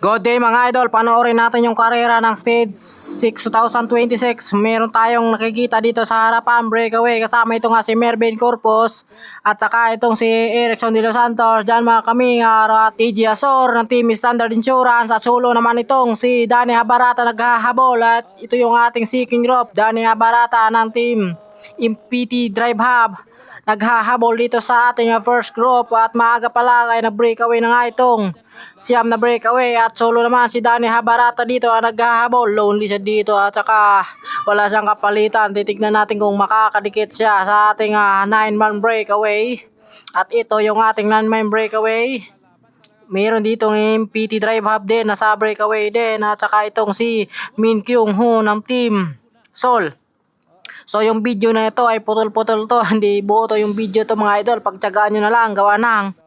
Good day mga idol, panoorin natin yung karera ng Stage 6 2026. Meron tayong nakikita dito sa harapan, breakaway. Kasama ito nga si Mervin Corpus at saka itong si Erickson de los Santos, Janmar Camingar at EG Azor ng Team Standard Insurance. At solo naman itong si Danny Habarata naghahabol. At ito yung ating seeking group, Danny Habarata ng Team MPT Drive Hub. Naghahabol dito sa ating first group at maaga pa lang ay nag-breakaway na nga itong siyam na breakaway at solo naman si Danny Habarata dito ang naghahabol. Lonely siya dito at saka wala siyang kapalitan. Titignan natin kung makakadikit siya sa ating 9-man breakaway. At ito yung ating 9-man breakaway. Meron dito ng PT Drive Hub din nasa breakaway din at saka itong si Min Kyung Ho ng Team Sol. So yung video na ito ay putol-putol to, hindi buo to yung video to mga idol. Pagtyagaan nyo na lang, gawa nang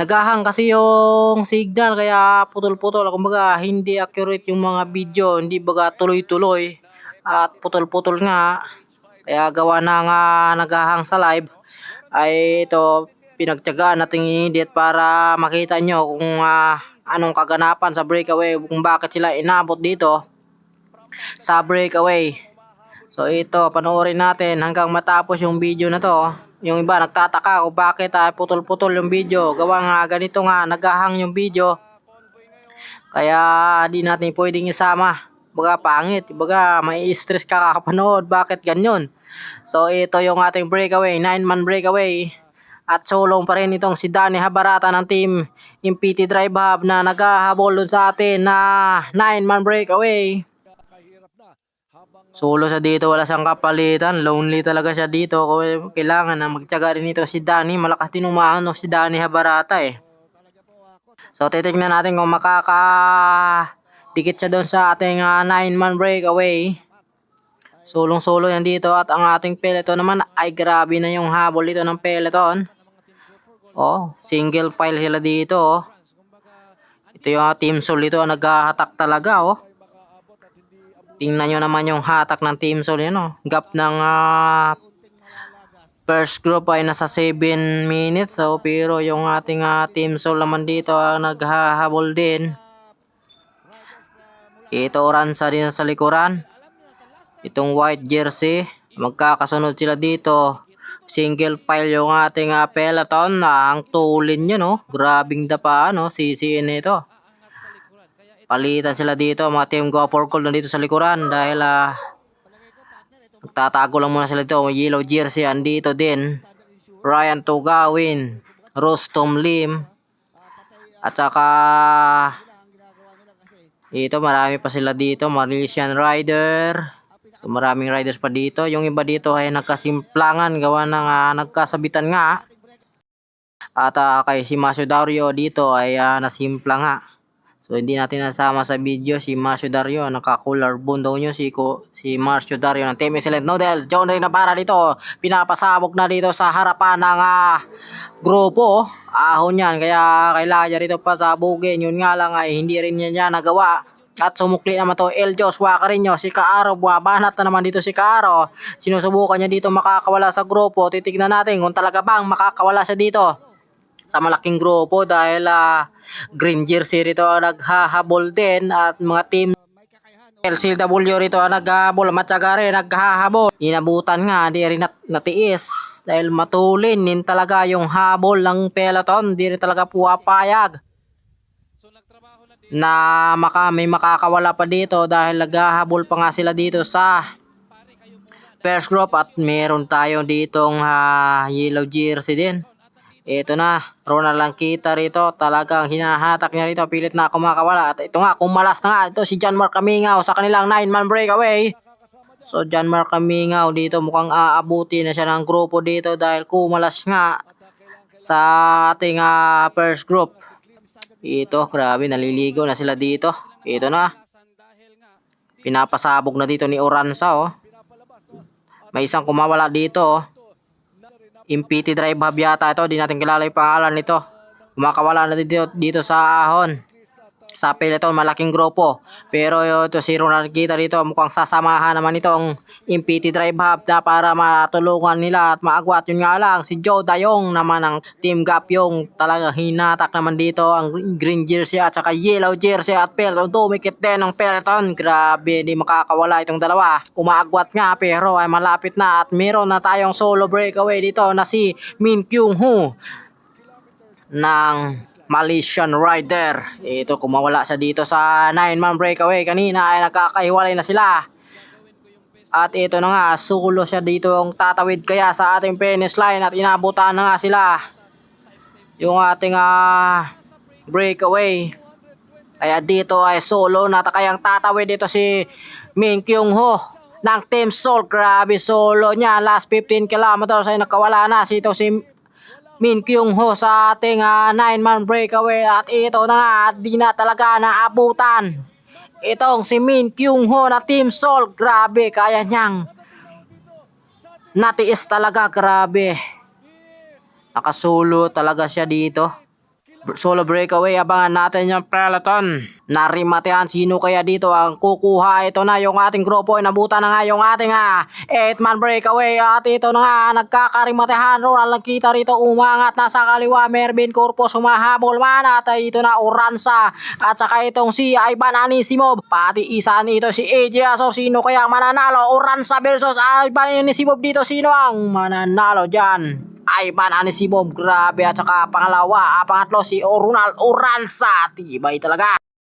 naghahang kasi yung signal kaya putol-putol. Kumbaga hindi accurate yung mga video, hindi baga tuloy-tuloy at putol-putol nga. Kaya gawa na nga naghahang sa live ay ito pinagtyagaan natin i-edit para makita nyo kung anong kaganapan sa breakaway, kung bakit sila inabot dito sa breakaway. So ito, panoorin natin hanggang matapos yung video na to. Yung iba nagtataka kung bakit putol-putol yung video. Gawa nga ganito nga, naghahang yung video. Kaya di natin pwedeng isama. Baga pangit, baga may stress ka kakapanood. Bakit ganyan? So ito yung ating breakaway, 9-man breakaway. At solo pa rin itong si Danny Habarata ng Team MPT Drive Hub na naghahabol sa atin na 9-man breakaway. Solo siya dito, wala siyang kapalitan. Lonely talaga siya dito. Kailangan na magtyaga rin ito si Danny. Malakas din umahon si Danny Habarata eh. So titignan natin kung makakadikit siya doon sa ating 9-man breakaway. Solong-solo yan dito at ang ating peloton naman ay grabe na yung habol dito ng peloton. Oh, single file sila dito oh. Ito yung Team Sol dito, naghahatak talaga oh. Tingnan nyo naman yung hatak ng Team Sol yun oh. Gap ng first group ay nasa 7 minutes. So, pero yung ating Team Sol naman dito naghahabol din. Ito oransa din sa likuran. Itong white jersey. Magkakasunod sila dito. Single file yung ating peloton. Ang tulin yun oh. Grabing dapa no. CCN ito. Palitan sila dito, mga Team Go for Gold nandito sa likuran dahil nagtatago lang muna sila dito. Yellow jersey andito din. Ryan Tugawin, Rostom Lim, at saka ito marami pa sila dito, Malaysian Rider. So maraming riders pa dito. Yung iba dito ay nagkasimplangan gawa ng nagkasabitan nga. At kay si Masio Dario dito ay nasimpla nga. So hindi natin nasama sa video si Marcio Dario, naka-collar bone daw nyo si Marcio Dario ng Team Excellent Noodles. John Ray na para dito, pinapasabog na dito sa harapan ng grupo. Ahon yan, kaya kailangan niya rito pasabugin. Yun nga lang ay hindi rin niya nagawa. At sumukli naman to El Joshua Carino, si Kaaro, bumabanat na naman dito si Kaaro. Sinusubukan niya dito makakawala sa grupo. Titignan natin kung talaga bang makakawala siya dito sa malaking grupo dahil green jersey rito naghahabol din at mga team LCW rito naghahabol, matyaga rin naghahabol. Inabutan nga, di rin natiis dahil matulin din talaga yung habol ng peloton. Di rin talaga puwapayag na may makakawala pa dito dahil naghahabol pa nga sila dito sa first group. At meron tayo ditong yellow jersey din. Ito na, Ronald lang kita rito. Talagang hinahatak niya rito. Pilit na kumakawala. At ito nga, kumalas na nga. Ito si Janmar Camingar sa kanilang 9-man breakaway. So Janmar Camingar dito mukhang aabuti na siya ng grupo dito dahil kumalas nga sa ating first group. Ito, grabe, naliligo na sila dito. Ito na. Pinapasabog na dito ni Oransa oh. May isang kumawala dito oh. MPT Drive Hub yata ito, di natin kilala yung pangalan nito. Kumakawala na dito sa ahon. sa peloton, malaking grupo. Pero ito si Ronald kita dito, mukhang sasamahan naman itong MPT Drive Hub na para matulungan nila at maagwat. Yun nga lang, si Joe Dayong naman ng Team Gap yung talaga hinatak naman dito ang green jersey at saka yellow jersey at peloton. Dumikit din ng peloton. Grabe, di makakawala itong dalawa. Umaagwat nga pero ay malapit na at meron na tayong solo breakaway dito na si Min Kyung Ho ng Malaysian Rider. Ito, kumawala siya dito sa 9-man breakaway. Kanina ay nagkakahiwalay na sila. At ito na nga, sulo siya dito ang tatawid kaya sa ating finish line at inabutan na nga sila yung ating breakaway. Kaya dito ay solo na kayang tatawid dito si Min Kyung Ho ng Team Sol. Grabe, solo niya. Last 15 kilometers ay nakawala na ito si Min Kyung Ho sa ating 9-man breakaway. At ito na nga, di na talaga naabutan itong si Min Kyung Ho na Team Sol. Grabe, kaya niyang natiis talaga. Grabe, nakasulo talaga siya dito. Solo breakaway, abangan natin yung peloton. Narimatehan, sino kaya dito ang kukuha? Ito na yung ating grupo, inabutan na nga yung ating 8-man breakaway. At ito na nga, nagkakarimatehan. Ronald nakita rito, umangat na sa kaliwa. Mervin Corpus humahabol man. At ito na, Uransa. At saka itong si Ivan Anisimov. Pati isa nito si AJ. So sino kaya mananalo? Uransa versus Ivan Anisimov dito. Sino ang mananalo dyan? Ivan Anisimov, grabe. At saka pangalawa, pangatlo si Ronald Uransa. Tibay talaga.